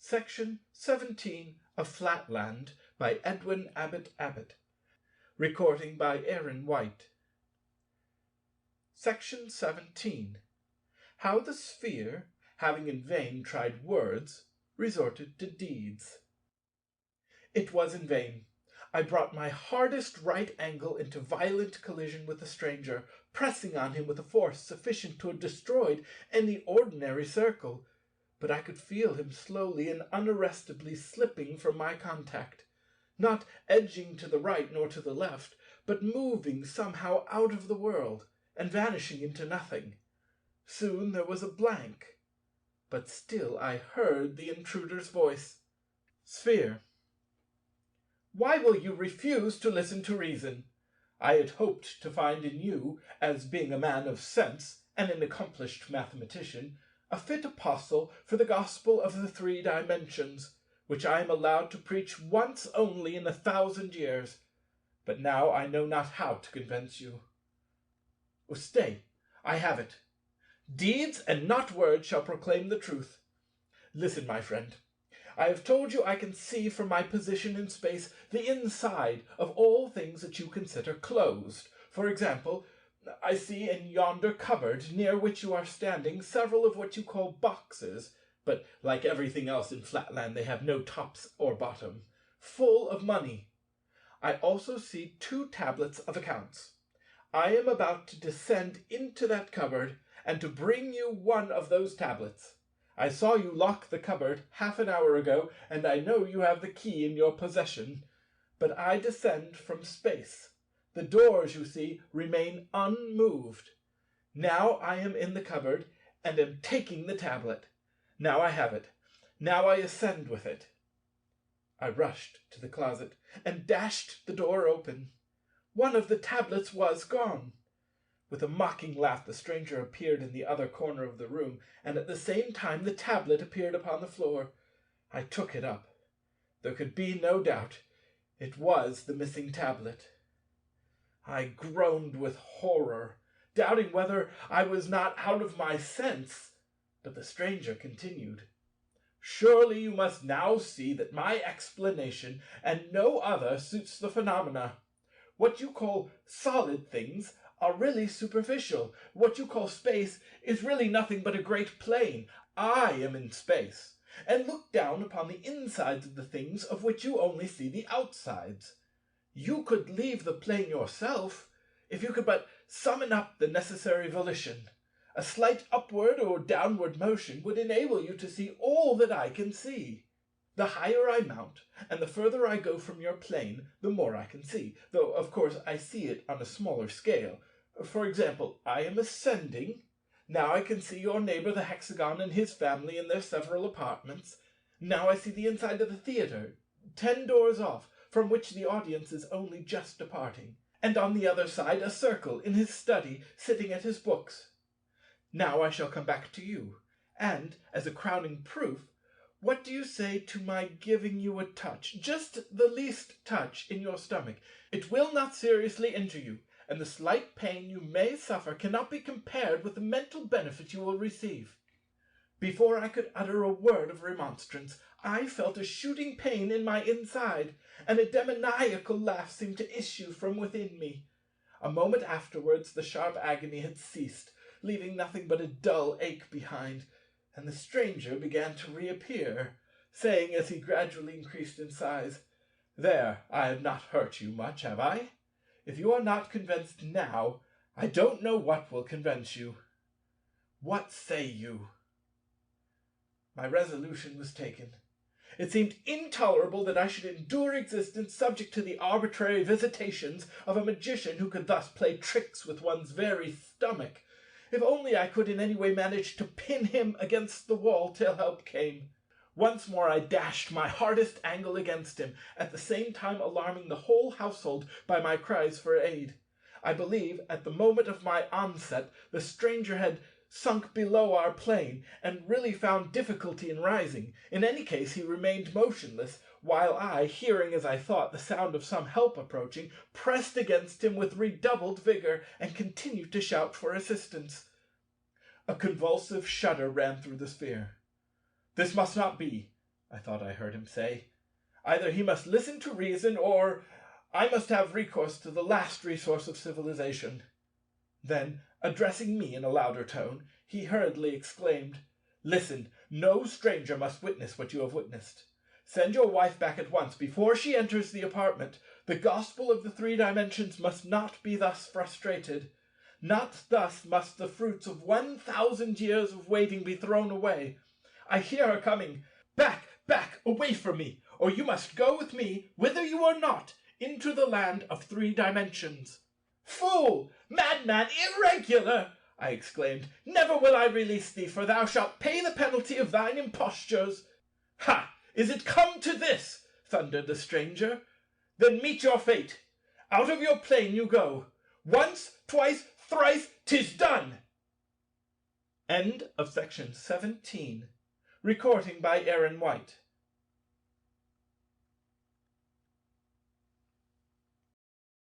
Section 17 of Flatland by Edwin Abbott. Recording by Aaron White. Section 17. How the sphere, having in vain tried words, resorted to deeds. It was in vain. I brought my hardest right angle into violent collision with the stranger, pressing on him with a force sufficient to have destroyed any ordinary circle. But I could feel him slowly and unarrestably slipping from my contact, not edging to the right nor to the left, but moving somehow out of the world and vanishing into nothing. Soon there was a blank, but still I heard the intruder's voice. Sphere. Why will you refuse to listen to reason? I had hoped to find in you, as being a man of sense and an accomplished mathematician, a fit apostle for the gospel of the 3 dimensions, which I am allowed to preach once only in 1,000 years. But now I know not how to convince you. Oh, stay, I have it. Deeds and not words shall proclaim the truth. Listen, my friend. I have told you I can see from my position in space the inside of all things that you consider closed. For example, I see in yonder cupboard near which you are standing several of what you call boxes, but like everything else in Flatland they have no tops or bottom, full of money. I also see 2 tablets of accounts. I am about to descend into that cupboard and to bring you one of those tablets. I saw you lock the cupboard half an hour ago, and I know you have the key in your possession. But I descend from space. The doors, you see, remain unmoved. Now I am in the cupboard, and am taking the tablet. Now I have it. Now I ascend with it. I rushed to the closet, and dashed the door open. One of the tablets was gone. With a mocking laugh the stranger appeared in the other corner of the room, and at the same time the tablet appeared upon the floor. I took it up. There could be no doubt. It was the missing tablet. I groaned with horror, doubting whether I was not out of my sense, but the stranger continued. Surely you must now see that my explanation, and no other, suits the phenomena. What you call solid things are really superficial. What you call space is really nothing but a great plain. I am in space, and look down upon the insides of the things of which you only see the outsides. You could leave the plane yourself, if you could but summon up the necessary volition. A slight upward or downward motion would enable you to see all that I can see. The higher I mount, and the further I go from your plane, the more I can see, though of course I see it on a smaller scale. For example, I am ascending. Now I can see your neighbour the hexagon and his family in their several apartments. Now I see the inside of the theatre, 10 doors off, from which the audience is only just departing, and on the other side a circle in his study, sitting at his books. Now I shall come back to you, and, as a crowning proof, what do you say to my giving you a touch, just the least touch, in your stomach? It will not seriously injure you, and the slight pain you may suffer cannot be compared with the mental benefit you will receive. Before I could utter a word of remonstrance, I felt a shooting pain in my inside, and a demoniacal laugh seemed to issue from within me. A moment afterwards the sharp agony had ceased, leaving nothing but a dull ache behind, and the stranger began to reappear, saying as he gradually increased in size, "There, I have not hurt you much, have I? If you are not convinced now, I don't know what will convince you. What say you?" My resolution was taken. It seemed intolerable that I should endure existence subject to the arbitrary visitations of a magician who could thus play tricks with one's very stomach. If only I could in any way manage to pin him against the wall till help came. Once more I dashed my hardest angle against him, at the same time alarming the whole household by my cries for aid. I believe at the moment of my onset the stranger had sunk below our plane, and really found difficulty in rising. In any case he remained motionless, while I, hearing as I thought the sound of some help approaching, pressed against him with redoubled vigour, and continued to shout for assistance. A convulsive shudder ran through the sphere. This must not be. I thought I heard him say. Either he must listen to reason, or I must have recourse to the last resource of civilization. Then, addressing me in a louder tone, he hurriedly exclaimed, "Listen, no stranger must witness what you have witnessed. Send your wife back at once before she enters the apartment. The gospel of the 3 dimensions must not be thus frustrated. Not thus must the fruits of 1,000 years of waiting be thrown away. I hear her coming. Back, back, away from me, or you must go with me, whither you are not, into the land of 3 dimensions." "Fool! Madman! Irregular!" I exclaimed. "Never will I release thee, for thou shalt pay the penalty of thine impostures." "Ha! Is it come to this?" thundered the stranger. "Then meet your fate. Out of your plane you go. Once, twice, thrice, 'tis done." End of section 17. Recording by Aaron White.